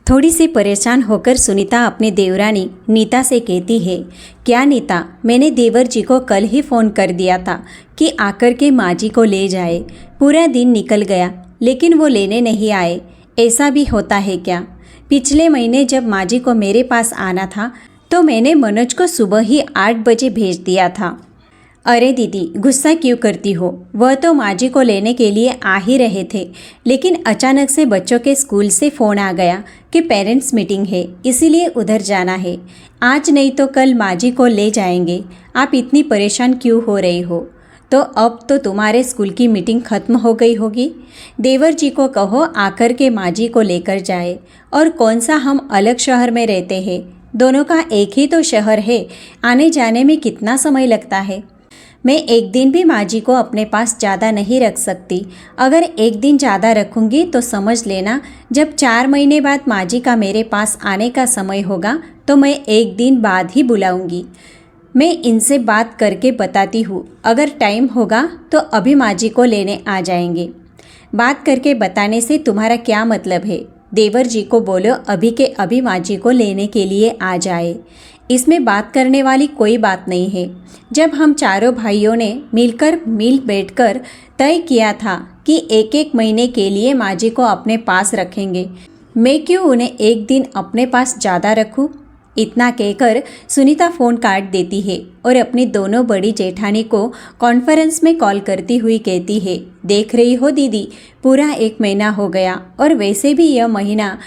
थोड़ी सी परेशान होकर सुनीता अपनी देवरानी नीता से कहती है, क्या नीता, मैंने देवर जी को कल ही फ़ोन कर दिया था कि आकर के माँ जी को ले जाए। पूरा दिन निकल गया लेकिन वो लेने नहीं आए। ऐसा भी होता है क्या? पिछले महीने जब माँ जी को मेरे पास आना था तो मैंने मनोज को सुबह ही 8 बजे भेज दिया था। अरे दीदी, गुस्सा क्यों करती हो? वह तो माँ जी को लेने के लिए आ ही रहे थे, लेकिन अचानक से बच्चों के स्कूल से फ़ोन आ गया कि पेरेंट्स मीटिंग है, इसीलिए उधर जाना है। आज नहीं तो कल माँ जी को ले जाएंगे। आप इतनी परेशान क्यों हो रही हो? तो अब तो तुम्हारे स्कूल की मीटिंग ख़त्म हो गई होगी। देवर जी को कहो आकर के माँ जी को लेकर जाए। और कौन सा हम अलग शहर में रहते हैं, दोनों का एक ही तो शहर है। आने जाने में कितना समय लगता है। मैं एक दिन भी माँ जी को अपने पास ज़्यादा नहीं रख सकती। अगर एक दिन ज़्यादा रखूँगी तो समझ लेना, जब 4 महीने बाद माँ जी का मेरे पास आने का समय होगा तो मैं एक दिन बाद ही बुलाऊँगी। मैं इनसे बात करके बताती हूँ, अगर टाइम होगा तो अभी माँ जी को लेने आ जाएंगे। बात करके बताने से तुम्हारा क्या मतलब है? देवर जी को बोलो अभी के अभी माँ जी को लेने के लिए आ जाए। इसमें बात करने वाली कोई बात नहीं है। जब हम चारों भाइयों ने मिल बैठकर तय किया था कि एक एक महीने के लिए माँ जी को अपने पास रखेंगे, मैं क्यों उन्हें एक दिन अपने पास ज़्यादा रखूं? इतना कहकर सुनीता फ़ोन काट देती है और अपनी दोनों बड़ी जेठानी को कॉन्फ्रेंस में कॉल करती हुई कहती है, देख रही हो दीदी, पूरा 1 महीना हो गया और वैसे भी यह महीना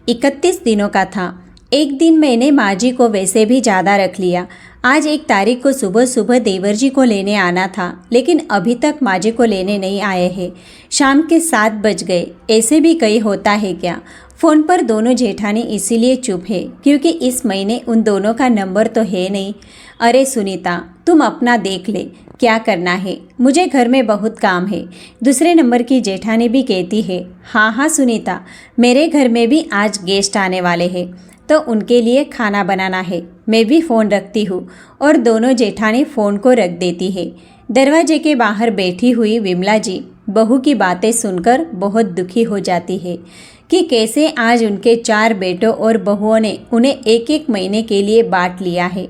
31 दिनों का था। एक दिन मैंने माँ जी को वैसे भी ज़्यादा रख लिया। आज 1 तारीख को सुबह सुबह देवर जी को लेने आना था, लेकिन अभी तक माँ जी को लेने नहीं आए हैं। शाम के 7 बज गए। ऐसे भी कहीं होता है क्या? फ़ोन पर दोनों जेठानी इसीलिए चुप है क्योंकि इस महीने उन दोनों का नंबर तो है नहीं। अरे सुनीता, तुम अपना देख ले, क्या करना है? मुझे घर में बहुत काम है। दूसरे नंबर की जेठानी भी कहती है, हाँ हाँ सुनीता, मेरे घर में भी आज गेस्ट आने वाले हैं तो उनके लिए खाना बनाना है। मैं भी फ़ोन रखती हूँ। और दोनों जेठानी फ़ोन को रख देती है। दरवाजे के बाहर बैठी हुई विमला जी बहू की बातें सुनकर बहुत दुखी हो जाती है कि कैसे आज उनके 4 बेटों और बहुओं ने उन्हें एक एक महीने के लिए बांट लिया है।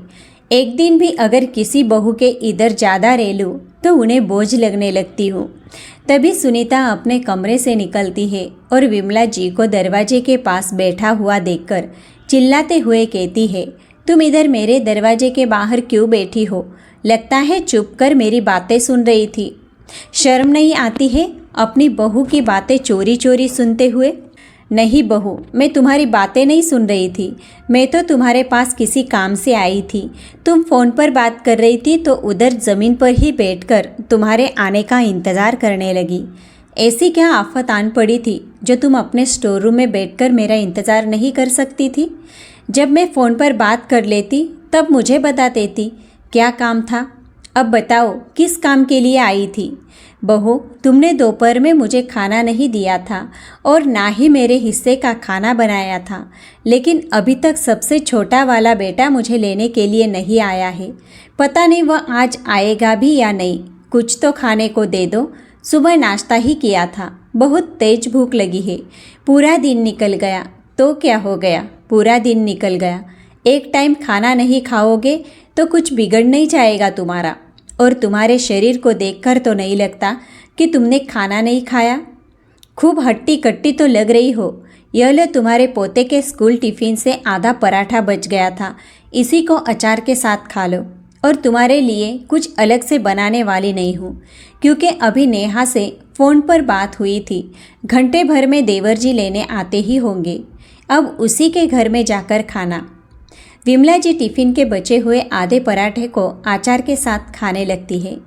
एक दिन भी अगर किसी बहू के इधर ज़्यादा रह लूँ तो उन्हें बोझ लगने लगती हूँ। तभी सुनीता अपने कमरे से निकलती है और विमला जी को दरवाजे के पास बैठा हुआ देखकर चिल्लाते हुए कहती है, तुम इधर मेरे दरवाजे के बाहर क्यों बैठी हो? लगता है चुप कर मेरी बातें सुन रही थी। शर्म नहीं आती है अपनी बहू की बातें चोरी चोरी सुनते हुए? नहीं बहू, मैं तुम्हारी बातें नहीं सुन रही थी। मैं तो तुम्हारे पास किसी काम से आई थी। तुम फ़ोन पर बात कर रही थी तो उधर ज़मीन पर ही बैठकर तुम्हारे आने का इंतज़ार करने लगी। ऐसी क्या आफत आन पड़ी थी जो तुम अपने स्टोर रूम में बैठकर मेरा इंतज़ार नहीं कर सकती थी? जब मैं फ़ोन पर बात कर लेती तब मुझे बता देती क्या काम था। अब बताओ किस काम के लिए आई थी? बहू, तुमने दोपहर में मुझे खाना नहीं दिया था और ना ही मेरे हिस्से का खाना बनाया था, लेकिन अभी तक सबसे छोटा वाला बेटा मुझे लेने के लिए नहीं आया है। पता नहीं वह आज आएगा भी या नहीं। कुछ तो खाने को दे दो। सुबह नाश्ता ही किया था, बहुत तेज भूख लगी है। पूरा दिन निकल गया तो क्या हो गया? पूरा दिन निकल गया। एक टाइम खाना नहीं खाओगे तो कुछ बिगड़ नहीं जाएगा तुम्हारा। और तुम्हारे शरीर को देखकर तो नहीं लगता कि तुमने खाना नहीं खाया। खूब हट्टी कट्टी तो लग रही हो। यह लो, तुम्हारे पोते के स्कूल टिफ़िन से आधा पराठा बच गया था, इसी को अचार के साथ खा लो। और तुम्हारे लिए कुछ अलग से बनाने वाली नहीं हूँ क्योंकि अभी नेहा से फ़ोन पर बात हुई थी। घंटे भर में देवर जी लेने आते ही होंगे। अब उसी के घर में जाकर खाना। विमला जी टिफ़िन के बचे हुए आधे पराठे को अचार के साथ खाने लगती है।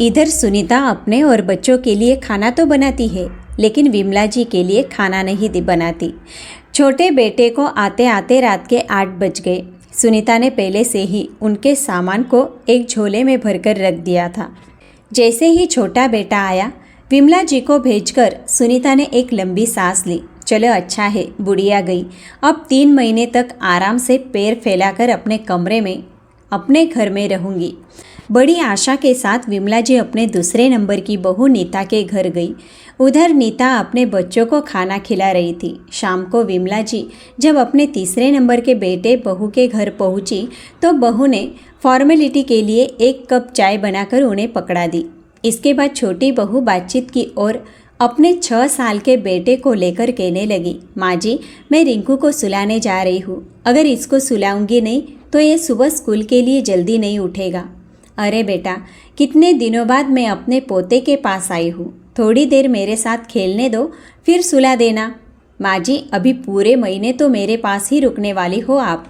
इधर सुनीता अपने और बच्चों के लिए खाना तो बनाती है, लेकिन विमला जी के लिए खाना नहीं बनाती। छोटे बेटे को आते आते रात के 8 बज गए। सुनीता ने पहले से ही उनके सामान को एक झोले में भरकर रख दिया था। जैसे ही छोटा बेटा आया, विमला जी को भेजकर सुनीता ने एक लंबी सांस ली। चलो अच्छा है, बुढ़िया गई। अब 3 महीने तक आराम से पैर फैलाकर अपने कमरे में अपने घर में रहूँगी। बड़ी आशा के साथ विमला जी अपने दूसरे नंबर की बहू नीता के घर गई। उधर नीता अपने बच्चों को खाना खिला रही थी। शाम को विमला जी जब अपने तीसरे नंबर के बेटे बहू के घर पहुंची तो बहू ने फॉर्मेलिटी के लिए 1 कप चाय बनाकर उन्हें पकड़ा दी। इसके बाद छोटी बहू बातचीत की और अपने 6 साल के बेटे को लेकर कहने लगी, माँ जी, मैं रिंकू को सुलाने जा रही हूँ। अगर इसको सुलाऊंगी नहीं तो ये सुबह स्कूल के लिए जल्दी नहीं उठेगा। अरे बेटा, कितने दिनों बाद मैं अपने पोते के पास आई हूँ, थोड़ी देर मेरे साथ खेलने दो, फिर सुला देना। माँ जी, अभी पूरे महीने तो मेरे पास ही रुकने वाली हो आप।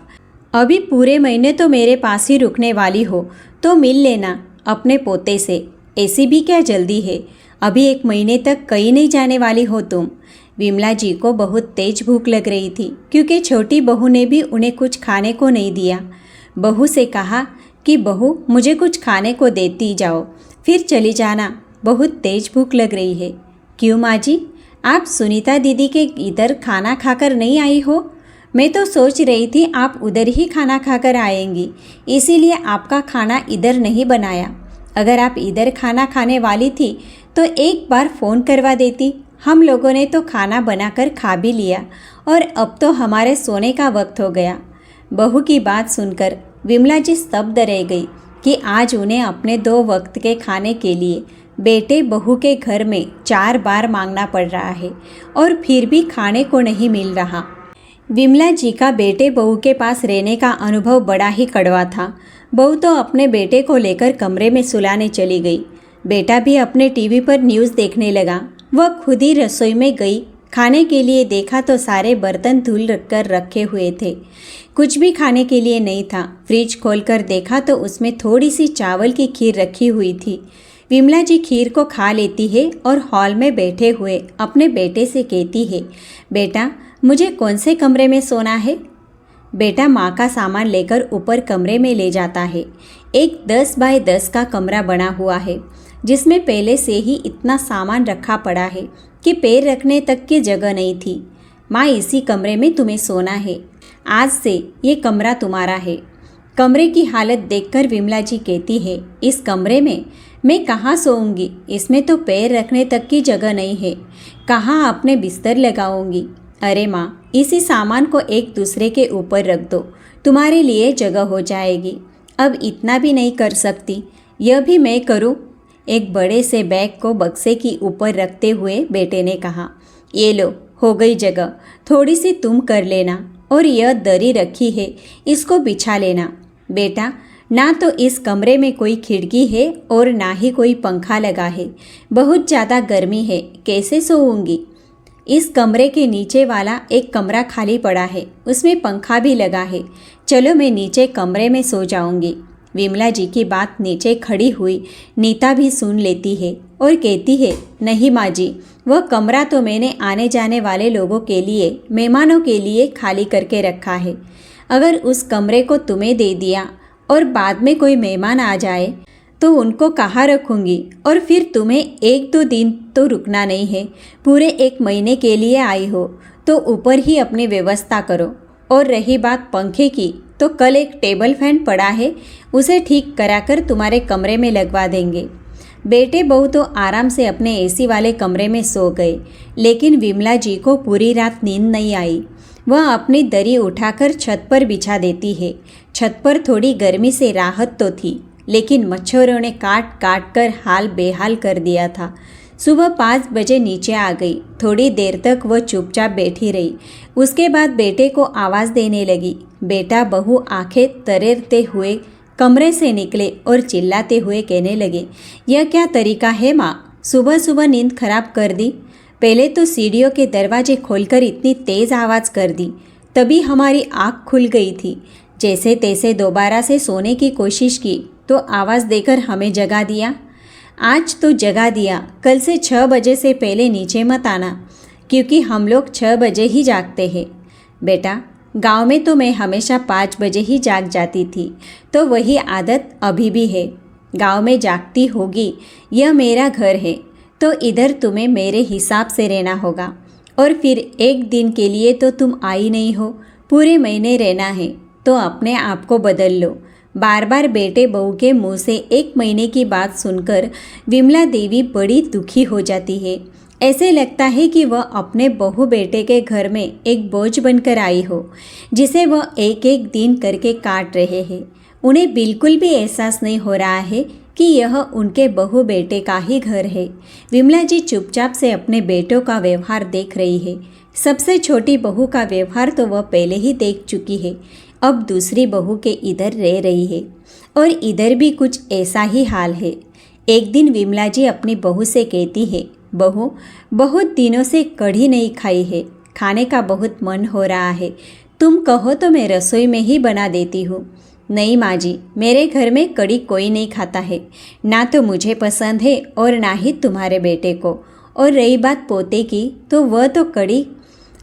अभी पूरे महीने तो मेरे पास ही रुकने वाली हो तो मिल लेना अपने पोते से। ऐसी भी क्या जल्दी है, अभी 1 महीने तक कहीं नहीं जाने वाली हो तुम। विमला जी को बहुत तेज भूख लग रही थी क्योंकि छोटी बहू ने भी उन्हें कुछ खाने को नहीं दिया। बहू से कहा कि बहू, मुझे कुछ खाने को देती जाओ, फिर चली जाना, बहुत तेज भूख लग रही है। क्यों माँ जी, आप सुनीता दीदी के इधर खाना खाकर नहीं आई हो? मैं तो सोच रही थी आप उधर ही खाना खाकर आएंगी, इसीलिए आपका खाना इधर नहीं बनाया। अगर आप इधर खाना खाने वाली थी तो एक बार फ़ोन करवा देती। हम लोगों ने तो खाना बनाकर खा भी लिया और अब तो हमारे सोने का वक्त हो गया। बहू की बात सुनकर विमला जी स्तब्ध रह गई कि आज उन्हें अपने 2 वक्त के खाने के लिए बेटे बहू के घर में 4 बार मांगना पड़ रहा है और फिर भी खाने को नहीं मिल रहा। विमला जी का बेटे बहू के पास रहने का अनुभव बड़ा ही कड़वा था। बहू तो अपने बेटे को लेकर कमरे में सुलाने चली गई। बेटा भी अपने टीवी पर न्यूज़ देखने लगा। वह खुद ही रसोई में गई। खाने के लिए देखा तो सारे बर्तन धुल कर रखे हुए थे, कुछ भी खाने के लिए नहीं था। फ्रिज खोलकर देखा तो उसमें थोड़ी सी चावल की खीर रखी हुई थी। विमला जी खीर को खा लेती है और हॉल में बैठे हुए अपने बेटे से कहती है, बेटा, मुझे कौन से कमरे में सोना है? बेटा माँ का सामान लेकर ऊपर कमरे में ले जाता है। एक 10 बाय 10 का कमरा बना हुआ है जिसमें पहले से ही इतना सामान रखा पड़ा है कि पैर रखने तक की जगह नहीं थी। माँ, इसी कमरे में तुम्हें सोना है, आज से ये कमरा तुम्हारा है। कमरे की हालत देखकर विमला जी कहती है, इस कमरे में मैं कहाँ सोऊंगी? इसमें तो पैर रखने तक की जगह नहीं है, कहाँ अपने बिस्तर लगाऊंगी? अरे माँ, इसी सामान को एक दूसरे के ऊपर रख दो, तुम्हारे लिए जगह हो जाएगी। अब इतना भी नहीं कर सकती, यह भी मैं करूँ? एक बड़े से बैग को बक्से की ऊपर रखते हुए बेटे ने कहा, ये लो, हो गई जगह, थोड़ी सी तुम कर लेना, और यह दरी रखी है, इसको बिछा लेना। बेटा, ना तो इस कमरे में कोई खिड़की है और ना ही कोई पंखा लगा है, बहुत ज़्यादा गर्मी है, कैसे सोऊंगी? इस कमरे के नीचे वाला एक कमरा खाली पड़ा है, उसमें पंखा भी लगा है, चलो मैं नीचे कमरे में सो जाऊंगी। विमला जी की बात नीचे खड़ी हुई नीता भी सुन लेती है और कहती है, नहीं माँ जी, वह कमरा तो मैंने आने जाने वाले लोगों के लिए, मेहमानों के लिए खाली करके रखा है। अगर उस कमरे को तुम्हें दे दिया और बाद में कोई मेहमान आ जाए तो उनको कहाँ रखूँगी? और फिर तुम्हें 1-2 दिन तो रुकना नहीं है, पूरे 1 महीने के लिए आई हो तो ऊपर ही अपनी व्यवस्था करो। और रही बात पंखे की, तो कल एक टेबल फैन पड़ा है, उसे ठीक कराकर तुम्हारे कमरे में लगवा देंगे। बेटे बहू तो आराम से अपने एसी वाले कमरे में सो गए, लेकिन विमला जी को पूरी रात नींद नहीं आई। वह अपनी दरी उठाकर छत पर बिछा देती है। छत पर थोड़ी गर्मी से राहत तो थी, लेकिन मच्छरों ने काट काट कर हाल बेहाल कर दिया था। सुबह 5 बजे नीचे आ गई। थोड़ी देर तक वह चुपचाप बैठी रही। उसके बाद बेटे को आवाज़ देने लगी। बेटा बहू आंखें तरेरते हुए कमरे से निकले और चिल्लाते हुए कहने लगे, यह क्या तरीका है माँ, सुबह सुबह नींद खराब कर दी। पहले तो सीढ़ियों के दरवाजे खोलकर इतनी तेज़ आवाज़ कर दी, तभी हमारी आँख खुल गई थी। जैसे तैसे दोबारा से सोने की कोशिश की तो आवाज़ देकर हमें जगा दिया। आज तो जगा दिया, कल से 6 बजे से पहले नीचे मत आना, क्योंकि हम लोग 6 बजे ही जागते हैं। बेटा, गांव में तो मैं हमेशा 5 बजे ही जाग जाती थी, तो वही आदत अभी भी है। गांव में जागती होगी, यह मेरा घर है, तो इधर तुम्हें मेरे हिसाब से रहना होगा। और फिर 1 दिन के लिए तो तुम आई नहीं हो, पूरे महीने रहना है, तो अपने आप को बदल लो। बार बार बेटे बहू के मुंह से 1 महीने की बात सुनकर विमला देवी बड़ी दुखी हो जाती है। ऐसे लगता है कि वह अपने बहू बेटे के घर में एक बोझ बनकर आई हो, जिसे वह एक एक दिन करके काट रहे हैं। उन्हें बिल्कुल भी एहसास नहीं हो रहा है कि यह उनके बहू बेटे का ही घर है। विमला जी चुपचाप से अपने बेटों का व्यवहार देख रही है। सबसे छोटी बहू का व्यवहार तो वह पहले ही देख चुकी है। अब दूसरी बहू के इधर रह रही है और इधर भी कुछ ऐसा ही हाल है। एक दिन विमला जी अपनी बहू से कहती है, बहू, बहुत दिनों से कढ़ी नहीं खाई है, खाने का बहुत मन हो रहा है, तुम कहो तो मैं रसोई में ही बना देती हूँ। नहीं माँ जी, मेरे घर में कढ़ी कोई नहीं खाता है, ना तो मुझे पसंद है और ना ही तुम्हारे बेटे को। और रही बात पोते की, तो वह तो कढ़ी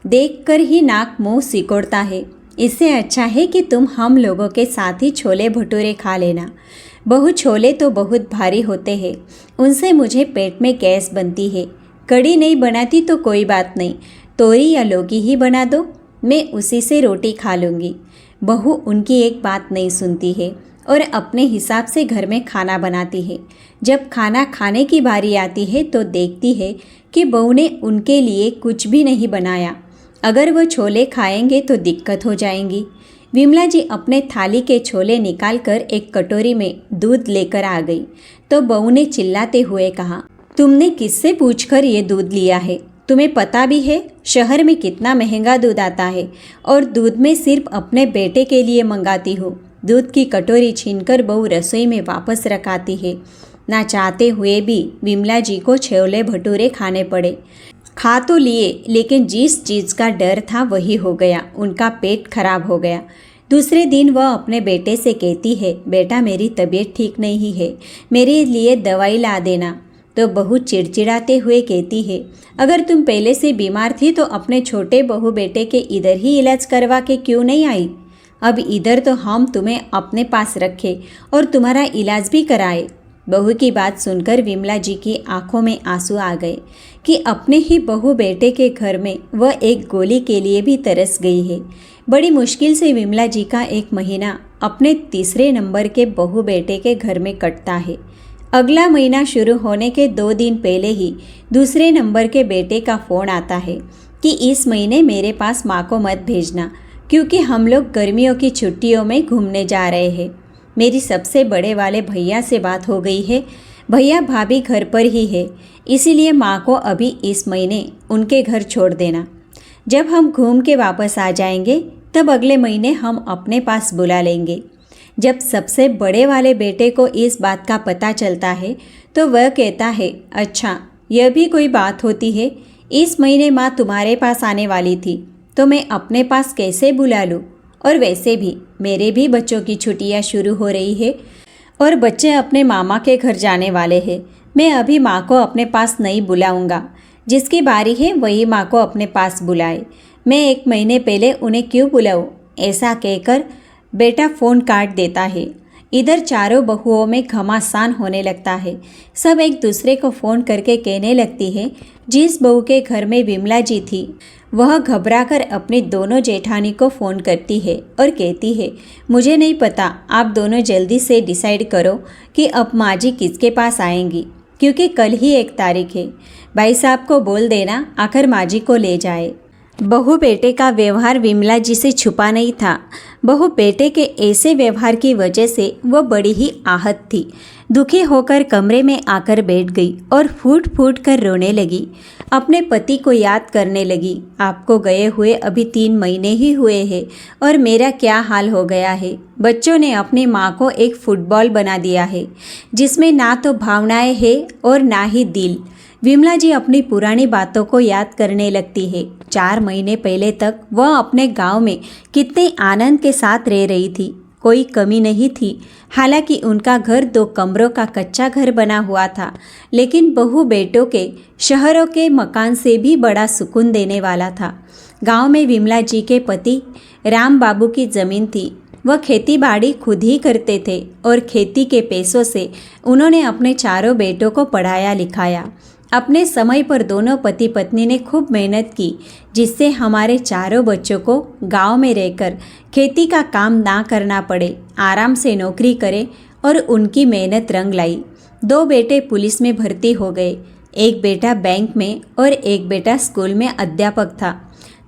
देखकर ही नाक मुंह सिकोड़ता है। इससे अच्छा है कि तुम हम लोगों के साथ ही छोले भटूरे खा लेना। बहू, छोले तो बहुत भारी होते हैं, उनसे मुझे पेट में गैस बनती है। कढ़ी नहीं बनाती तो कोई बात नहीं, तोरी या लौकी ही बना दो, मैं उसी से रोटी खा लूँगी। बहू उनकी एक बात नहीं सुनती है और अपने हिसाब से घर में खाना बनाती है। जब खाना खाने की बारी आती है तो देखती है कि बहू ने उनके लिए कुछ भी नहीं बनाया। अगर वो छोले खाएंगे तो दिक्कत हो जाएंगी। विमला जी अपने थाली के छोले निकालकर एक कटोरी में दूध लेकर आ गई तो बहू ने चिल्लाते हुए कहा, तुमने किससे पूछकर ये दूध लिया है? तुम्हें पता भी है शहर में कितना महंगा दूध आता है, और दूध में सिर्फ अपने बेटे के लिए मंगाती हूँ। दूध की कटोरी छीनकर बहू रसोई में वापस रखाती है। ना चाहते हुए भी विमला जी को छोले भटूरे खाने पड़े। खा तो लिए, लेकिन जिस चीज़ का डर था वही हो गया, उनका पेट खराब हो गया। दूसरे दिन वह अपने बेटे से कहती है, बेटा मेरी तबीयत ठीक नहीं है, मेरे लिए दवाई ला देना। तो बहू चिड़चिड़ाते हुए कहती है, अगर तुम पहले से बीमार थी तो अपने छोटे बहू बेटे के इधर ही इलाज करवा के क्यों नहीं आई? अब इधर तो हम तुम्हें अपने पास रखे और तुम्हारा इलाज भी कराए। बहू की बात सुनकर विमला जी की आंखों में आंसू आ गए कि अपने ही बहू बेटे के घर में वह एक गोली के लिए भी तरस गई है। बड़ी मुश्किल से विमला जी का 1 महीना अपने तीसरे नंबर के बहू बेटे के घर में कटता है। अगला महीना शुरू होने के 2 दिन पहले ही दूसरे नंबर के बेटे का फ़ोन आता है कि इस महीने मेरे पास माँ को मत भेजना, क्योंकि हम लोग गर्मियों की छुट्टियों में घूमने जा रहे हैं। मेरी सबसे बड़े वाले भैया से बात हो गई है, भैया भाभी घर पर ही है, इसीलिए माँ को अभी इस महीने उनके घर छोड़ देना। जब हम घूम के वापस आ जाएंगे तब अगले महीने हम अपने पास बुला लेंगे। जब सबसे बड़े वाले बेटे को इस बात का पता चलता है तो वह कहता है, अच्छा यह भी कोई बात होती है, इस महीने माँ तुम्हारे पास आने वाली थी तो मैं अपने पास कैसे बुला लूँ? और वैसे भी मेरे भी बच्चों की छुट्टियाँ शुरू हो रही है और बच्चे अपने मामा के घर जाने वाले हैं। मैं अभी माँ को अपने पास नहीं बुलाऊंगा, जिसकी बारी है वही माँ को अपने पास बुलाए। मैं 1 महीने पहले उन्हें क्यों बुलाऊँ? ऐसा कहकर बेटा फ़ोन काट देता है। इधर चारों बहुओं में घमासान होने लगता है। सब एक दूसरे को फ़ोन करके कहने लगती है। जिस बहू के घर में विमला जी थी वह घबराकर अपनी दोनों जेठानी को फ़ोन करती है और कहती है, मुझे नहीं पता, आप दोनों जल्दी से डिसाइड करो कि अब माँ जी किसके पास आएंगी, क्योंकि कल ही 1 तारीख है। भाई साहब को बोल देना आकर माँ जी को ले जाए। बहू बेटे का व्यवहार विमला जी से छुपा नहीं था। बहू बेटे के ऐसे व्यवहार की वजह से वह बड़ी ही आहत थी। दुखी होकर कमरे में आकर बैठ गई और फूट फूट कर रोने लगी। अपने पति को याद करने लगी। आपको गए हुए अभी 3 महीने ही हुए हैं और मेरा क्या हाल हो गया है। बच्चों ने अपनी माँ को एक फुटबॉल बना दिया है, जिसमें ना तो भावनाएं हैं और ना ही दिल। विमला जी अपनी पुरानी बातों को याद करने लगती है। 4 महीने पहले तक वह अपने गांव में कितने आनंद के साथ रह रही थी, कोई कमी नहीं थी। हालांकि उनका घर 2 कमरों का कच्चा घर बना हुआ था, लेकिन बहू बेटों के शहरों के मकान से भी बड़ा सुकून देने वाला था। गांव में विमला जी के पति राम बाबू की ज़मीन थी। वह खेती बाड़ी खुद ही करते थे और खेती के पैसों से उन्होंने अपने चारों बेटों को पढ़ाया लिखाया। अपने समय पर दोनों पति पत्नी ने खूब मेहनत की, जिससे हमारे चारों बच्चों को गांव में रहकर खेती का काम ना करना पड़े, आराम से नौकरी करें और उनकी मेहनत रंग लाई। 2 बेटे पुलिस में भर्ती हो गए, एक बेटा बैंक में और एक बेटा स्कूल में अध्यापक था।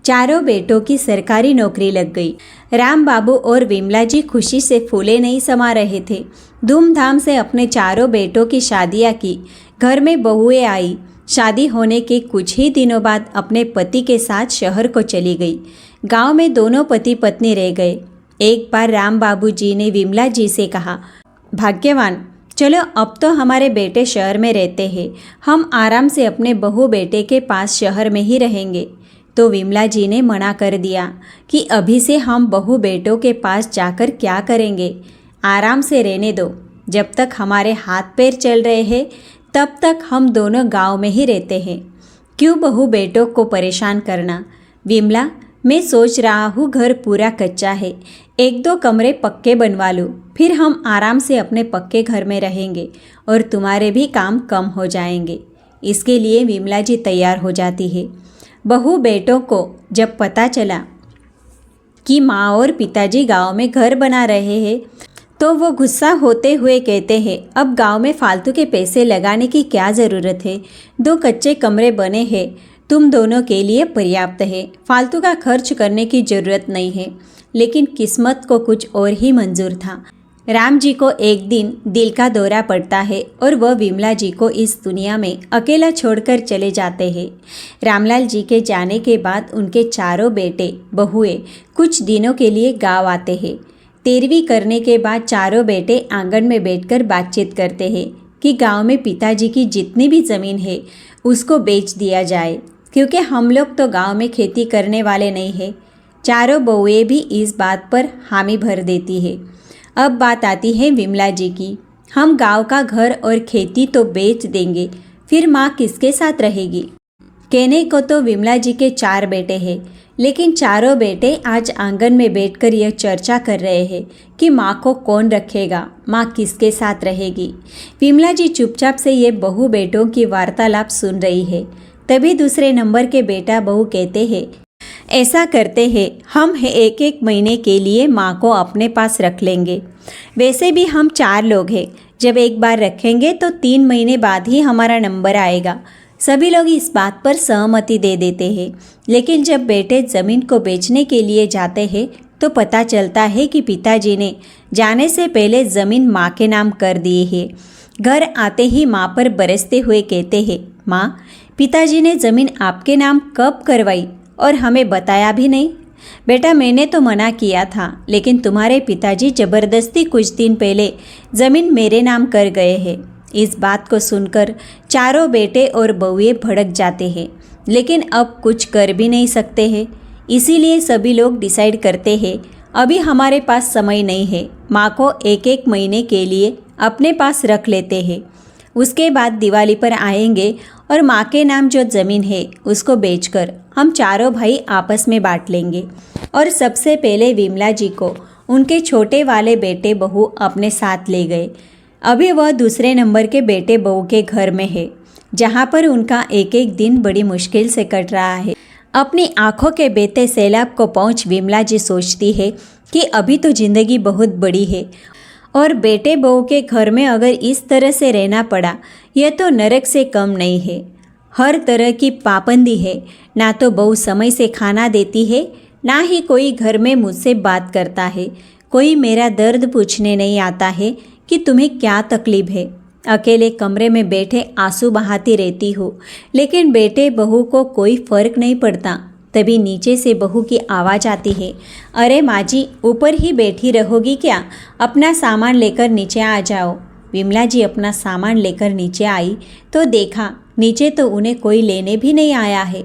चारों बेटों की सरकारी नौकरी लग गई। राम बाबू और विमला जी खुशी से फूले नहीं समा रहे थे। धूमधाम से अपने चारों बेटों की शादियां की। घर में बहुएं आई। शादी होने के कुछ ही दिनों बाद अपने पति के साथ शहर को चली गई। गांव में दोनों पति पत्नी रह गए। एक बार राम बाबू जी ने विमला जी से कहा, भाग्यवान, चलो अब तो हमारे बेटे शहर में रहते हैं, हम आराम से अपने बहू बेटे के पास शहर में ही रहेंगे। तो विमला जी ने मना कर दिया कि अभी से हम बहू बेटों के पास जाकर क्या करेंगे, आराम से रहने दो। जब तक हमारे हाथ पैर चल रहे हैं तब तक हम दोनों गांव में ही रहते हैं, क्यों बहू बेटों को परेशान करना। विमला, मैं सोच रहा हूँ घर पूरा कच्चा है, 1-2 कमरे पक्के बनवा लूँ, फिर हम आराम से अपने पक्के घर में रहेंगे और तुम्हारे भी काम कम हो जाएंगे। इसके लिए विमला जी तैयार हो जाती है। बहू बेटों को जब पता चला कि माँ और पिताजी गांव में घर बना रहे हैं तो वो गुस्सा होते हुए कहते हैं, अब गांव में फालतू के पैसे लगाने की क्या ज़रूरत है, 2 कच्चे कमरे बने हैं, तुम दोनों के लिए पर्याप्त है, फालतू का खर्च करने की ज़रूरत नहीं है। लेकिन किस्मत को कुछ और ही मंजूर था। राम जी को एक दिन दिल का दौरा पड़ता है और वह विमला जी को इस दुनिया में अकेला छोड़कर चले जाते हैं। रामलाल जी के जाने के बाद उनके चारों बेटे बहुएं कुछ दिनों के लिए गांव आते हैं। 13वीं करने के बाद चारों बेटे आंगन में बैठकर बातचीत करते हैं कि गांव में पिताजी की जितनी भी ज़मीन है उसको बेच दिया जाए, क्योंकि हम लोग तो गांव में खेती करने वाले नहीं हैं। चारों बहुएं भी इस बात पर हामी भर देती है। अब बात आती है विमला जी की। हम गांव का घर और खेती तो बेच देंगे, फिर माँ किसके साथ रहेगी। कहने को तो विमला जी के 4 बेटे हैं, लेकिन चारों बेटे आज आंगन में बैठकर यह चर्चा कर रहे हैं कि माँ को कौन रखेगा, माँ किसके साथ रहेगी। विमला जी चुपचाप से ये बहू बेटों की वार्तालाप सुन रही है। तभी दूसरे नंबर के बेटा बहू कहते हैं, ऐसा करते हैं, हम 1-1 महीने के लिए माँ को अपने पास रख लेंगे। वैसे भी हम 4 लोग हैं, जब एक बार रखेंगे तो 3 महीने बाद ही हमारा नंबर आएगा। सभी लोग इस बात पर सहमति दे देते हैं। लेकिन जब बेटे ज़मीन को बेचने के लिए जाते हैं तो पता चलता है कि पिताजी ने जाने से पहले ज़मीन माँ के नाम कर दी है। घर आते ही माँ पर बरसते हुए कहते हैं, माँ, पिताजी ने ज़मीन आपके नाम कब करवाई और हमें बताया भी नहीं। बेटा, मैंने तो मना किया था, लेकिन तुम्हारे पिताजी ज़बरदस्ती कुछ दिन पहले ज़मीन मेरे नाम कर गए हैं। इस बात को सुनकर चारों बेटे और बहुएं भड़क जाते हैं, लेकिन अब कुछ कर भी नहीं सकते हैं। इसीलिए सभी लोग डिसाइड करते हैं, अभी हमारे पास समय नहीं है, माँ को 1-1 महीने के लिए अपने पास रख लेते हैं। उसके बाद दिवाली पर आएंगे और माँ के नाम जो ज़मीन है उसको बेचकर हम चारों भाई आपस में बांट लेंगे। और सबसे पहले विमला जी को उनके छोटे वाले बेटे बहू अपने साथ ले गए। अभी वह दूसरे नंबर के बेटे बहू के घर में है, जहाँ पर उनका 1-1 दिन बड़ी मुश्किल से कट रहा है। अपनी आँखों के बेते सैलाब को पहुँच विमला जी सोचती है कि अभी तो ज़िंदगी बहुत बड़ी है और बेटे बहू के घर में अगर इस तरह से रहना पड़ा, यह तो नरक से कम नहीं है। हर तरह की पाबंदी है, ना तो बहू समय से खाना देती है, ना ही कोई घर में मुझसे बात करता है, कोई मेरा दर्द पूछने नहीं आता है कि तुम्हें क्या तकलीफ है। अकेले कमरे में बैठे आंसू बहाती रहती हो, लेकिन बेटे बहू को कोई फ़र्क नहीं पड़ता। तभी नीचे से बहू की आवाज़ आती है, अरे माँ जी, ऊपर ही बैठी रहोगी क्या, अपना सामान लेकर नीचे आ जाओ। विमला जी अपना सामान लेकर नीचे आई तो देखा नीचे तो उन्हें कोई लेने भी नहीं आया है।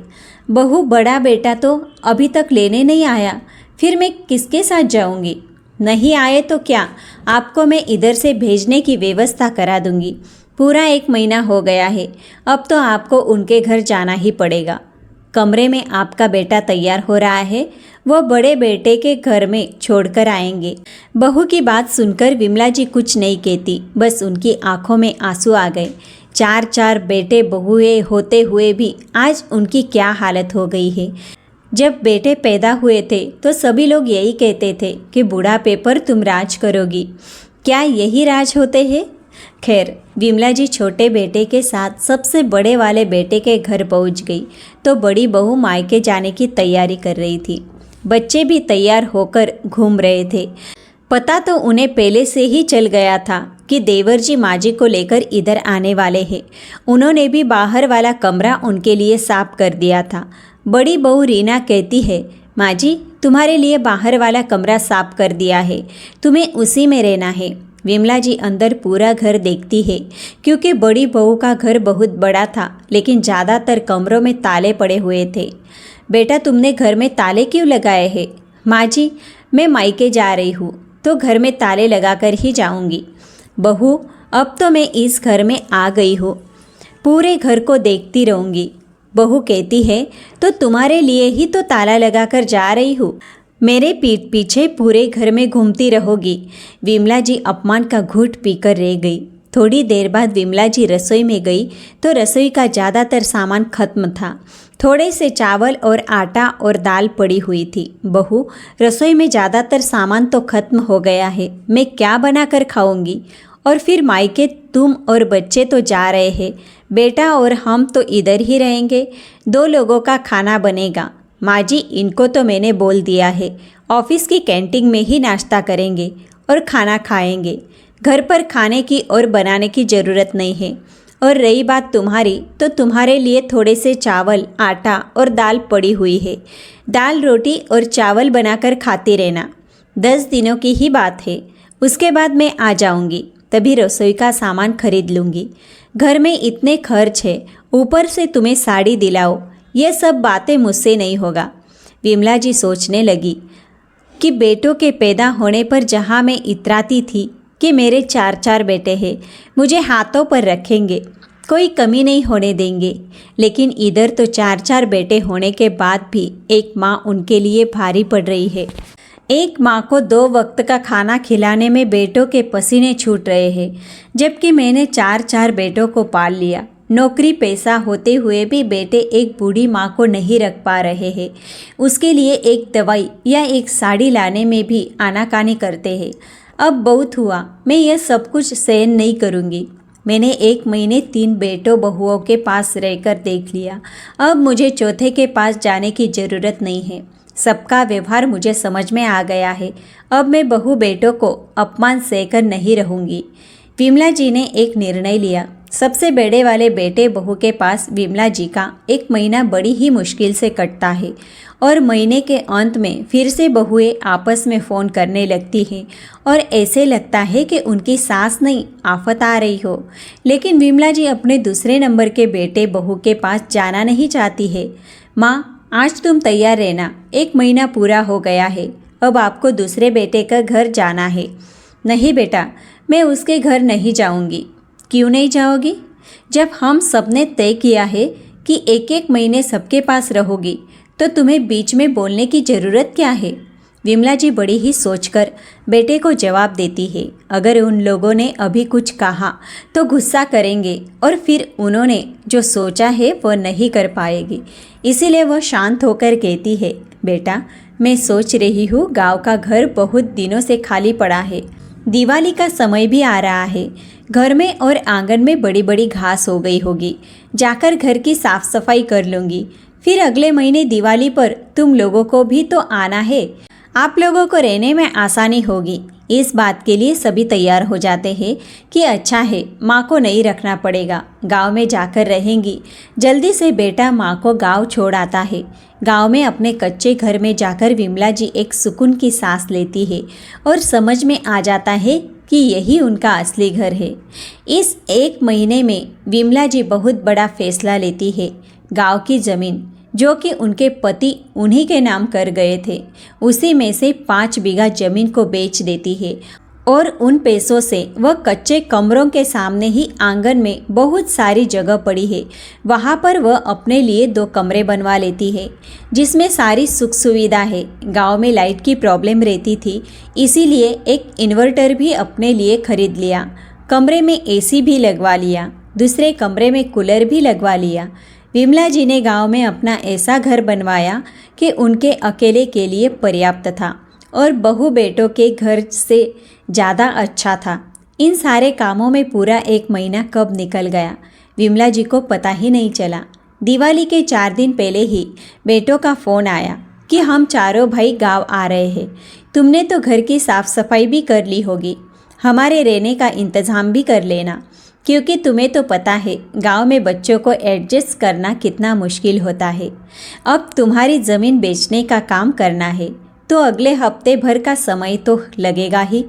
बहू, बड़ा बेटा तो अभी तक लेने नहीं आया, फिर मैं किसके साथ जाऊंगी। नहीं आए तो क्या, आपको मैं इधर से भेजने की व्यवस्था करा दूंगी। पूरा 1 महीना हो गया है, अब तो आपको उनके घर जाना ही पड़ेगा। कमरे में आपका बेटा तैयार हो रहा है, वह बड़े बेटे के घर में छोड़कर आएंगे। बहू की बात सुनकर विमला जी कुछ नहीं कहती, बस उनकी आंखों में आंसू आ गए। चार चार बेटे बहुएं होते हुए भी आज उनकी क्या हालत हो गई है। जब बेटे पैदा हुए थे तो सभी लोग यही कहते थे कि बुढ़ापे पर तुम राज करोगी। क्या यही राज होते हैं? खैर, विमला जी छोटे बेटे के साथ सबसे बड़े वाले बेटे के घर पहुंच गई तो बड़ी बहू मायके जाने की तैयारी कर रही थी। बच्चे भी तैयार होकर घूम रहे थे। पता तो उन्हें पहले से ही चल गया था कि देवर जी माँ जी को लेकर इधर आने वाले हैं। उन्होंने भी बाहर वाला कमरा उनके लिए साफ कर दिया था। बड़ी बहू रीना कहती है, माँ जी तुम्हारे लिए बाहर वाला कमरा साफ कर दिया है, तुम्हें उसी में रहना है। विमला जी अंदर पूरा घर देखती है क्योंकि बड़ी बहू का घर बहुत बड़ा था, लेकिन ज़्यादातर कमरों में ताले पड़े हुए थे। बेटा तुमने घर में ताले क्यों लगाए हैं? माँ जी मैं मायके जा रही हूँ तो घर में ताले लगाकर ही जाऊँगी। बहू अब तो मैं इस घर में आ गई हूँ, पूरे घर को देखती रहूँगी। बहू कहती है तो तुम्हारे लिए ही तो ताला लगाकर जा रही हूँ, मेरे पीठ पीछे पूरे घर में घूमती रहोगी। विमला जी अपमान का घूंट पीकर रह गई। थोड़ी देर बाद विमला जी रसोई में गई तो रसोई का ज़्यादातर सामान खत्म था। थोड़े से चावल और आटा और दाल पड़ी हुई थी। बहू रसोई में ज़्यादातर सामान तो खत्म हो गया है, मैं क्या बनाकर खाऊंगी? और फिर मायके तुम और बच्चे तो जा रहे हैं, बेटा और हम तो इधर ही रहेंगे। 2 लोगों का खाना बनेगा। माँ जी इनको तो मैंने बोल दिया है, ऑफिस की कैंटीन में ही नाश्ता करेंगे और खाना खाएंगे। घर पर खाने की और बनाने की ज़रूरत नहीं है। और रही बात तुम्हारी, तो तुम्हारे लिए थोड़े से चावल, आटा और दाल पड़ी हुई है। दाल रोटी और चावल बनाकर खाती रहना। 10 दिनों की ही बात है, उसके बाद मैं आ जाऊंगी, तभी रसोई का सामान खरीद लूँगी। घर में इतने खर्च है, ऊपर से तुम्हें साड़ी दिलाओ, ये सब बातें मुझसे नहीं होगा। विमला जी सोचने लगी कि बेटों के पैदा होने पर जहाँ मैं इतराती थी कि मेरे 4 बेटे हैं, मुझे हाथों पर रखेंगे, कोई कमी नहीं होने देंगे, लेकिन इधर तो 4 बेटे होने के बाद भी एक माँ उनके लिए भारी पड़ रही है। एक माँ को 2 वक्त का खाना खिलाने में बेटों के पसीने छूट रहे हैं, जबकि मैंने 4 बेटों को पाल लिया। नौकरी पैसा होते हुए भी बेटे एक बूढ़ी माँ को नहीं रख पा रहे हैं। उसके लिए एक दवाई या एक साड़ी लाने में भी आनाकानी करते हैं। अब बहुत हुआ, मैं यह सब कुछ सहन नहीं करूँगी। मैंने 1 महीने 3 बेटों बहुओं के पास रहकर देख लिया। अब मुझे चौथे के पास जाने की ज़रूरत नहीं है। सबका व्यवहार मुझे समझ में आ गया है। अब मैं बहू बेटों को अपमान सहकर नहीं रहूँगी। विमला जी ने एक निर्णय लिया। सबसे बड़े वाले बेटे बहू के पास विमला जी का 1 महीना बड़ी ही मुश्किल से कटता है और महीने के अंत में फिर से बहुएं आपस में फ़ोन करने लगती हैं और ऐसे लगता है कि उनकी सास नहीं आफत आ रही हो। लेकिन विमला जी अपने दूसरे नंबर के बेटे बहू के पास जाना नहीं चाहती है। माँ आज तुम तैयार रहना, 1 महीना पूरा हो गया है, अब आपको दूसरे बेटे का घर जाना है। नहीं बेटा, मैं उसके घर नहीं जाऊंगी। क्यों नहीं जाओगी? जब हम सब ने तय किया है कि 1-1 महीने सबके पास रहोगी, तो तुम्हें बीच में बोलने की ज़रूरत क्या है? विमला जी बड़ी ही सोचकर बेटे को जवाब देती है। अगर उन लोगों ने अभी कुछ कहा तो गुस्सा करेंगे और फिर उन्होंने जो सोचा है वह नहीं कर पाएगी। इसीलिए वह शांत होकर कहती है, बेटा मैं सोच रही हूँ, गांव का घर बहुत दिनों से खाली पड़ा है, दिवाली का समय भी आ रहा है, घर में और आंगन में बड़ी बड़ी घास हो गई होगी, जाकर घर की साफ सफाई कर लूँगी। फिर अगले महीने दिवाली पर तुम लोगों को भी तो आना है, आप लोगों को रहने में आसानी होगी। इस बात के लिए सभी तैयार हो जाते हैं कि अच्छा है, माँ को नहीं रखना पड़ेगा, गांव में जाकर रहेंगी। जल्दी से बेटा माँ को गांव छोड़ आता है। गांव में अपने कच्चे घर में जाकर विमला जी एक सुकून की सांस लेती है और समझ में आ जाता है कि यही उनका असली घर है। इस 1 महीने में विमला जी बहुत बड़ा फैसला लेती है। गांव की ज़मीन जो कि उनके पति उन्हीं के नाम कर गए थे, उसी में से 5 बीघा ज़मीन को बेच देती है और उन पैसों से वह कच्चे कमरों के सामने ही आंगन में बहुत सारी जगह पड़ी है, वहाँ पर वह अपने लिए 2 कमरे बनवा लेती है जिसमें सारी सुख सुविधा है। गांव में लाइट की प्रॉब्लम रहती थी, इसीलिए एक इन्वर्टर भी अपने लिए खरीद लिया। कमरे में एसी भी लगवा लिया। दूसरे कमरे में कूलर भी लगवा लिया। विमला जी ने गांव में अपना ऐसा घर बनवाया कि उनके अकेले के लिए पर्याप्त था और बहू बेटों के घर से ज़्यादा अच्छा था। इन सारे कामों में पूरा 1 महीना कब निकल गया विमला जी को पता ही नहीं चला। दिवाली के 4 दिन पहले ही बेटों का फ़ोन आया कि हम चारों भाई गांव आ रहे हैं। तुमने तो घर की साफ़ सफाई भी कर ली होगी, हमारे रहने का इंतज़ाम भी कर लेना, क्योंकि तुम्हें तो पता है गांव में बच्चों को एडजस्ट करना कितना मुश्किल होता है। अब तुम्हारी ज़मीन बेचने का काम करना है तो अगले हफ्ते भर का समय तो लगेगा ही।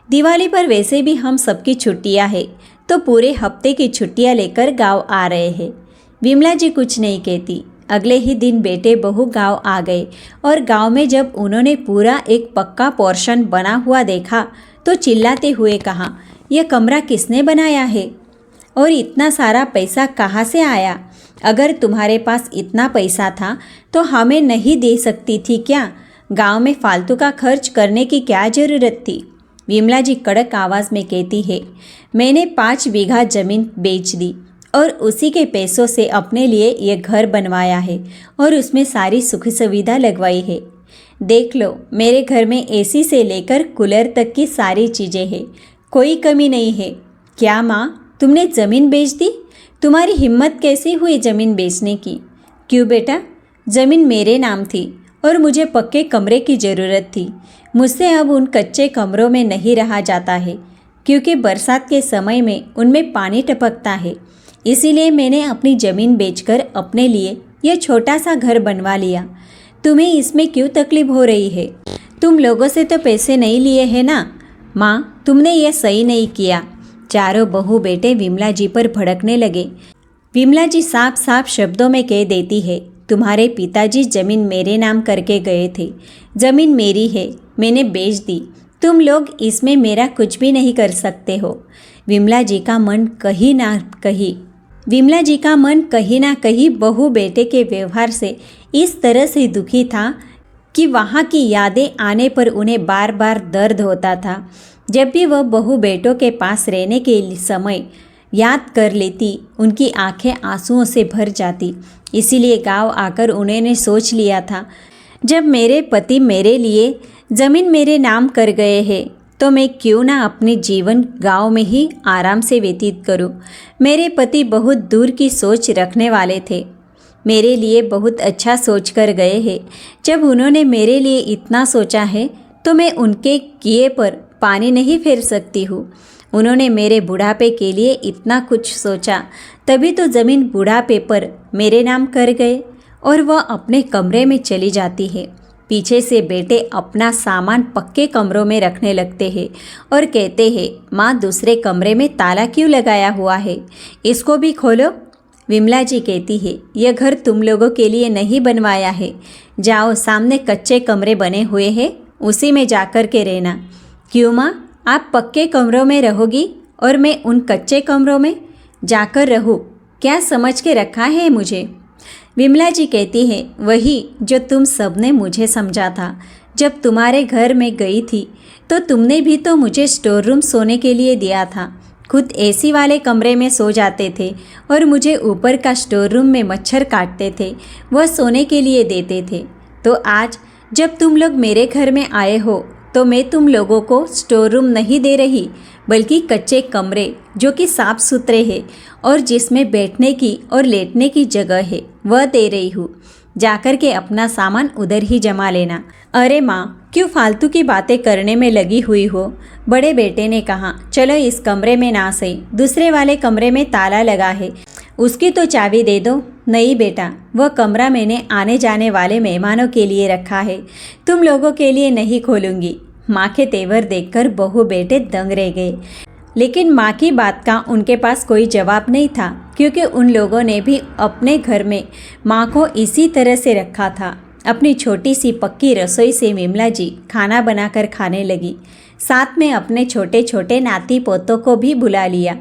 दिवाली पर वैसे भी हम सबकी छुट्टियां है तो पूरे हफ्ते की छुट्टियां लेकर गांव आ रहे हैं। विमला जी कुछ नहीं कहती। अगले ही दिन बेटे बहू गांव आ गए और गांव में जब उन्होंने पूरा एक पक्का पोर्शन बना हुआ देखा तो चिल्लाते हुए कहा, यह कमरा किसने बनाया है और इतना सारा पैसा कहाँ से आया? अगर तुम्हारे पास इतना पैसा था तो हमें नहीं दे सकती थी क्या? गांव में फालतू का खर्च करने की क्या ज़रूरत थी? विमला जी कड़क आवाज़ में कहती है, मैंने 5 बीघा ज़मीन बेच दी और उसी के पैसों से अपने लिए ये घर बनवाया है और उसमें सारी सुख सुविधा लगवाई है। देख लो, मेरे घर में एसी से लेकर कूलर तक की सारी चीज़ें हैं, कोई कमी नहीं है। क्या माँ, तुमने ज़मीन बेच दी? तुम्हारी हिम्मत कैसी हुई ज़मीन बेचने की? क्यों बेटा, ज़मीन मेरे नाम थी और मुझे पक्के कमरे की ज़रूरत थी। मुझसे अब उन कच्चे कमरों में नहीं रहा जाता है क्योंकि बरसात के समय में उनमें पानी टपकता है। इसीलिए मैंने अपनी ज़मीन बेचकर अपने लिए यह छोटा सा घर बनवा लिया। तुम्हें इसमें क्यों तकलीफ हो रही है? तुम लोगों से तो पैसे नहीं लिए हैं ना? माँ, तुमने यह सही नहीं किया। चारों बहू बेटे विमला जी पर भड़कने लगे। विमला जी साफ साफ शब्दों में कह देती है, तुम्हारे पिताजी ज़मीन मेरे नाम करके गए थे। ज़मीन मेरी है, मैंने बेच दी। तुम लोग इसमें मेरा कुछ भी नहीं कर सकते हो। विमला जी का मन कहीं ना कहीं बहू बेटे के व्यवहार से इस तरह से दुखी था कि वहाँ की यादें आने पर उन्हें बार बार दर्द होता था। जब भी वह बहू बेटों के पास रहने के समय याद कर लेती, उनकी आंखें आंसुओं से भर जाती। इसीलिए गांव आकर उन्होंने सोच लिया था, जब मेरे पति मेरे लिए ज़मीन मेरे नाम कर गए हैं तो मैं क्यों ना अपने जीवन गांव में ही आराम से व्यतीत करूं। मेरे पति बहुत दूर की सोच रखने वाले थे, मेरे लिए बहुत अच्छा सोच कर गए हैं। जब उन्होंने मेरे लिए इतना सोचा है तो मैं उनके किए पर पानी नहीं फेर सकती हूँ। उन्होंने मेरे बुढ़ापे के लिए इतना कुछ सोचा, तभी तो ज़मीन बुढ़ापे पर मेरे नाम कर गए और वह अपने कमरे में चली जाती है। पीछे से बेटे अपना सामान पक्के कमरों में रखने लगते हैं और कहते हैं, माँ, दूसरे कमरे में ताला क्यों लगाया हुआ है? इसको भी खोलो। विमला जी कहती है, यह घर तुम लोगों के लिए नहीं बनवाया है। जाओ, सामने कच्चे कमरे बने हुए हैं, उसी में जाकर के रहना। क्यों माँ, आप पक्के कमरों में रहोगी और मैं उन कच्चे कमरों में जाकर रहूँ? क्या समझ के रखा है मुझे? विमला जी कहती है, वही जो तुम सबने मुझे समझा था। जब तुम्हारे घर में गई थी तो तुमने भी तो मुझे स्टोर रूम सोने के लिए दिया था। खुद एसी वाले कमरे में सो जाते थे और मुझे ऊपर का स्टोर रूम में मच्छर काटते थे, वह सोने के लिए देते थे। तो आज जब तुम लोग मेरे घर में आए हो तो मैं तुम लोगों को स्टोर रूम नहीं दे रही, बल्कि कच्चे कमरे जो कि साफ सुथरे हैं और जिसमें बैठने की और लेटने की जगह है वह दे रही हूँ। जाकर के अपना सामान उधर ही जमा लेना। अरे माँ, क्यों फालतू की बातें करने में लगी हुई हो? बड़े बेटे ने कहा, चलो इस कमरे में ना सही, दूसरे वाले कमरे में ताला लगा है, उसकी तो चाबी दे दो। नहीं बेटा, वह कमरा मैंने आने जाने वाले मेहमानों के लिए रखा है, तुम लोगों के लिए नहीं खोलूँगी। माँ के तेवर देखकर बहू बेटे दंग रह गए, लेकिन माँ की बात का उनके पास कोई जवाब नहीं था, क्योंकि उन लोगों ने भी अपने घर में माँ को इसी तरह से रखा था। अपनी छोटी सी पक्की रसोई से विमला जी खाना बनाकर खाने लगी। साथ में अपने छोटे छोटे नाती पोतों को भी बुला लिया।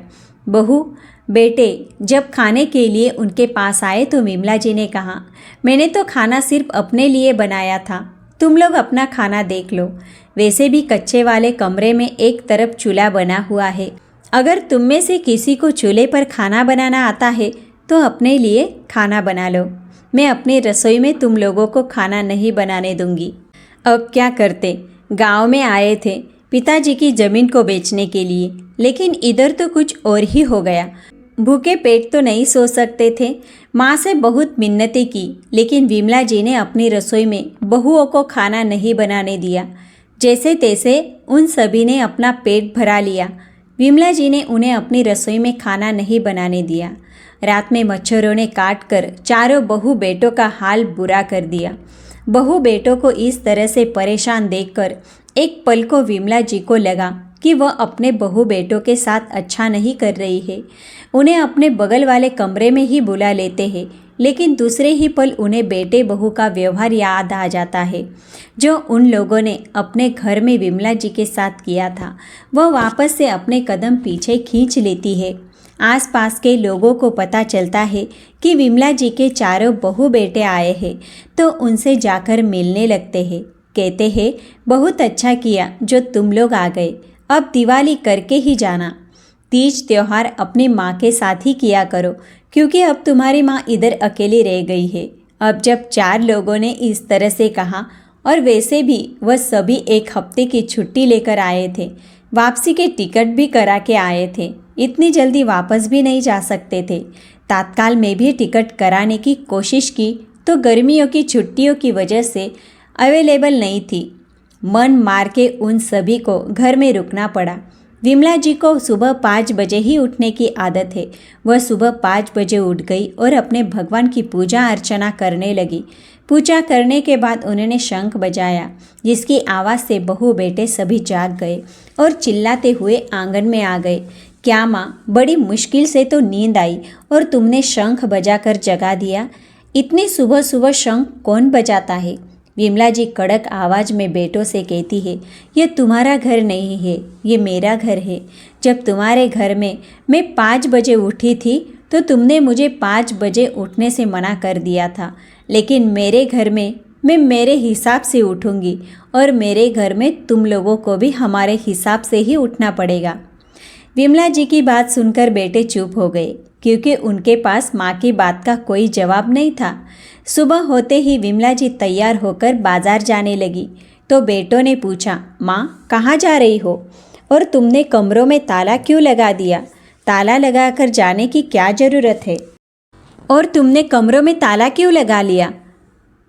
बहू बेटे जब खाने के लिए उनके पास आए तो विमला जी ने कहा, मैंने तो खाना सिर्फ अपने लिए बनाया था, तुम लोग अपना खाना देख लो। वैसे भी कच्चे वाले कमरे में एक तरफ चूल्हा बना हुआ है, अगर तुम में से किसी को चूल्हे पर खाना बनाना आता है तो अपने लिए खाना बना लो। मैं अपनी रसोई में तुम लोगों को खाना नहीं बनाने दूंगी। अब क्या करते? गांव में आए थे पिताजी की ज़मीन को बेचने के लिए, लेकिन इधर तो कुछ और ही हो गया। भूखे पेट तो नहीं सो सकते थे। माँ से बहुत मिन्नतें की, लेकिन विमला जी ने अपनी रसोई में बहुओं को खाना नहीं बनाने दिया। जैसे तैसे उन सभी ने अपना पेट भरा लिया। विमला जी ने उन्हें अपनी रसोई में खाना नहीं बनाने दिया। रात में मच्छरों ने काट कर चारों बहू बेटों का हाल बुरा कर दिया। बहू बेटों को इस तरह से परेशान देखकर एक पल को विमला जी को लगा कि वह अपने बहू बेटों के साथ अच्छा नहीं कर रही है। उन्हें अपने बगल वाले कमरे में ही बुला लेते हैं, लेकिन दूसरे ही पल उन्हें बेटे बहू का व्यवहार याद आ जाता है जो उन लोगों ने अपने घर में विमला जी के साथ किया था। वह वापस से अपने कदम पीछे खींच लेती है। आसपास के लोगों को पता चलता है कि विमला जी के चारों बहू बेटे आए हैं, तो उनसे जाकर मिलने लगते हैं। कहते हैं, बहुत अच्छा किया जो तुम लोग आ गए। अब दिवाली करके ही जाना। तीज त्यौहार अपनी माँ के साथ ही किया करो, क्योंकि अब तुम्हारी माँ इधर अकेली रह गई है। अब जब 4 लोगों ने इस तरह से कहा, और वैसे भी वह सभी 1 हफ्ते की छुट्टी लेकर आए थे, वापसी के टिकट भी करा के आए थे। इतनी जल्दी वापस भी नहीं जा सकते थे। तात्काल में भी टिकट कराने की कोशिश की तो गर्मियों की छुट्टियों की वजह से अवेलेबल नहीं थी। मन मार के उन सभी को घर में रुकना पड़ा। विमला जी को सुबह 5 बजे ही उठने की आदत है। वह सुबह 5 बजे उठ गई और अपने भगवान की पूजा अर्चना करने लगी। पूजा करने के बाद उन्होंने शंख बजाया, जिसकी आवाज़ से बहू बेटे सभी जाग गए और चिल्लाते हुए आंगन में आ गए। क्या माँ, बड़ी मुश्किल से तो नींद आई और तुमने शंख बजाकर जगा दिया। इतनी सुबह सुबह शंख कौन बजाता है? विमला जी कड़क आवाज़ में बेटों से कहती है, यह तुम्हारा घर नहीं है, ये मेरा घर है। जब तुम्हारे घर में मैं 5 बजे उठी थी तो तुमने मुझे 5 बजे उठने से मना कर दिया था, लेकिन मेरे घर में मैं मेरे हिसाब से उठूँगी और मेरे घर में तुम लोगों को भी हमारे हिसाब से ही उठना पड़ेगा। विमला जी की बात सुनकर बेटे चुप हो गए, क्योंकि उनके पास माँ की बात का कोई जवाब नहीं था। सुबह होते ही विमला जी तैयार होकर बाजार जाने लगी, तो बेटों ने पूछा, माँ कहाँ जा रही हो? और तुमने कमरों में ताला क्यों लगा दिया? ताला लगाकर जाने की क्या ज़रूरत है? और तुमने कमरों में ताला क्यों लगा लिया?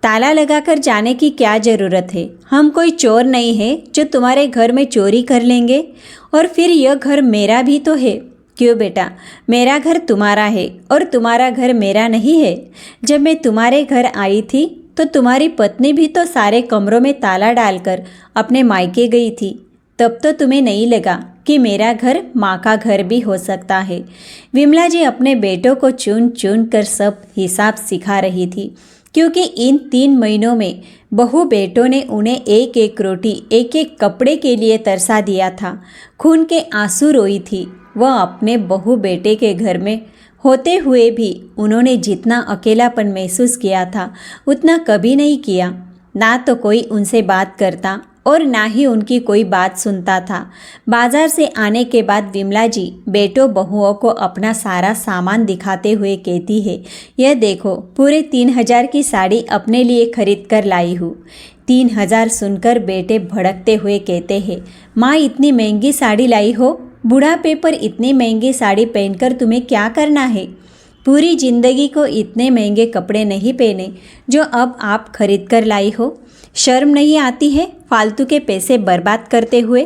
ताला लगाकर जाने की क्या ज़रूरत है? हम कोई चोर नहीं है जो तुम्हारे घर में चोरी कर लेंगे। और फिर यह घर मेरा भी तो है। क्यों बेटा, मेरा घर तुम्हारा है और तुम्हारा घर मेरा नहीं है। जब मैं तुम्हारे घर आई थी तो तुम्हारी पत्नी भी तो सारे कमरों में ताला डालकर अपने मायके गई थी। तब तो तुम्हें नहीं लगा कि मेरा घर माँ का घर भी हो सकता है। विमला जी अपने बेटों को चुन चुन कर सब हिसाब सिखा रही थी, क्योंकि इन 3 महीनों में बहू बेटों ने उन्हें 1-1 रोटी 1-1 कपड़े के लिए तरसा दिया था। खून के आंसू रोई थी। वह अपने बहू बेटे के घर में होते हुए भी उन्होंने जितना अकेलापन महसूस किया था उतना कभी नहीं किया। ना तो कोई उनसे बात करता और ना ही उनकी कोई बात सुनता था। बाजार से आने के बाद विमला जी बेटों बहुओं को अपना सारा सामान दिखाते हुए कहती है, यह देखो, पूरे 3000 की साड़ी अपने लिए खरीद कर लाई हूँ। 3000 सुनकर बेटे भड़कते हुए कहते हैं, माँ इतनी महंगी साड़ी लाई हो? बुढ़ापे पर इतनी महंगी साड़ी पहनकर तुम्हें क्या करना है? पूरी जिंदगी को इतने महंगे कपड़े नहीं पहने जो अब आप खरीद कर लाई हो। शर्म नहीं आती है फालतू के पैसे बर्बाद करते हुए?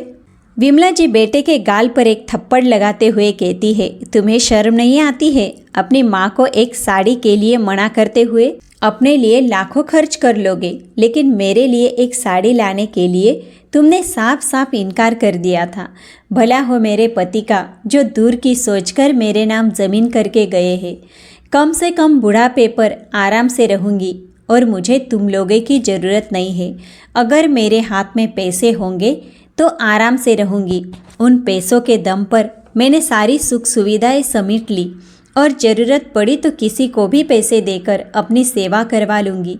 विमला जी बेटे के गाल पर एक थप्पड़ लगाते हुए कहती है, तुम्हें शर्म नहीं आती है? अपनी माँ को एक साड़ी के लिए मना करते हुए अपने लिए लाखों खर्च कर लोगे, लेकिन मेरे लिए एक साड़ी लाने के लिए तुमने साफ साफ इनकार कर दिया था। भला हो मेरे पति का, जो दूर की सोचकर मेरे नाम ज़मीन करके गए हैं। कम से कम बुढ़ापे पर आराम से रहूँगी और मुझे तुम लोगों की ज़रूरत नहीं है। अगर मेरे हाथ में पैसे होंगे तो आराम से रहूँगी। उन पैसों के दम पर मैंने सारी सुख सुविधाएं समेट ली और ज़रूरत पड़ी तो किसी को भी पैसे देकर अपनी सेवा करवा लूँगी।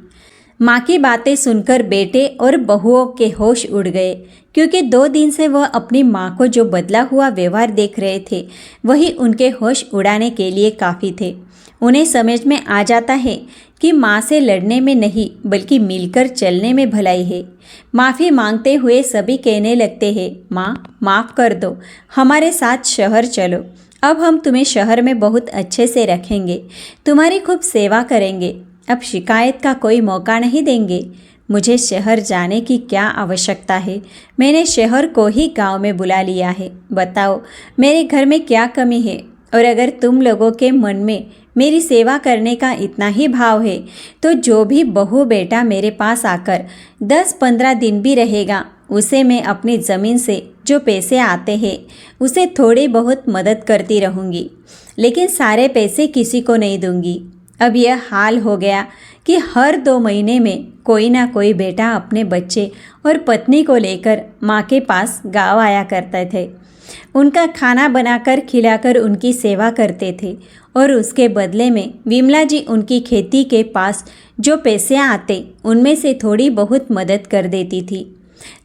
माँ की बातें सुनकर बेटे और बहुओं के होश उड़ गए, क्योंकि 2 दिन से वह अपनी माँ को जो बदला हुआ व्यवहार देख रहे थे वही उनके होश उड़ाने के लिए काफ़ी थे। उन्हें समझ में आ जाता है कि माँ से लड़ने में नहीं बल्कि मिलकर चलने में भलाई है। माफ़ी मांगते हुए सभी कहने लगते हैं, माँ माफ़ कर दो, हमारे साथ शहर चलो, अब हम तुम्हें शहर में बहुत अच्छे से रखेंगे, तुम्हारी खूब सेवा करेंगे, अब शिकायत का कोई मौका नहीं देंगे। मुझे शहर जाने की क्या आवश्यकता है, मैंने शहर को ही गांव में बुला लिया है। बताओ मेरे घर में क्या कमी है, और अगर तुम लोगों के मन में मेरी सेवा करने का इतना ही भाव है तो जो भी बहू बेटा मेरे पास आकर 10-15 दिन भी रहेगा उसे मैं अपनी ज़मीन से जो पैसे आते हैं उसे थोड़ी बहुत मदद करती रहूँगी, लेकिन सारे पैसे किसी को नहीं दूंगी। अब यह हाल हो गया कि हर 2 महीने में कोई ना कोई बेटा अपने बच्चे और पत्नी को लेकर माँ के पास गाँव आया करते थे। उनका खाना बनाकर खिलाकर उनकी सेवा करते थे और उसके बदले में विमला जी उनकी खेती के पास जो पैसे आते उनमें से थोड़ी बहुत मदद कर देती थी।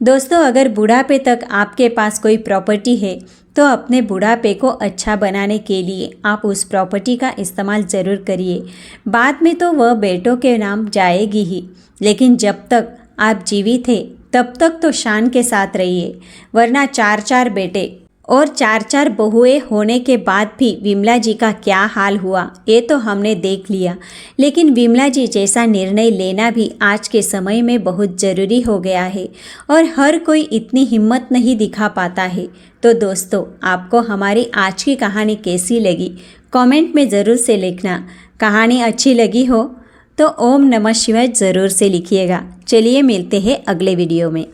दोस्तों, अगर बुढ़ापे तक आपके पास कोई प्रॉपर्टी है तो अपने बुढ़ापे को अच्छा बनाने के लिए आप उस प्रॉपर्टी का इस्तेमाल ज़रूर करिए। बाद में तो वह बेटों के नाम जाएगी ही, लेकिन जब तक आप जीवित हैं तब तक तो शान के साथ रहिए, वरना 4-4 बेटे और 4-4 बहुएं होने के बाद भी विमला जी का क्या हाल हुआ ये तो हमने देख लिया। लेकिन विमला जी जैसा निर्णय लेना भी आज के समय में बहुत ज़रूरी हो गया है और हर कोई इतनी हिम्मत नहीं दिखा पाता है। तो दोस्तों, आपको हमारी आज की कहानी कैसी लगी कमेंट में ज़रूर से लिखना। कहानी अच्छी लगी हो तो ओम नमः शिवाय ज़रूर से लिखिएगा। चलिए मिलते हैं अगले वीडियो में।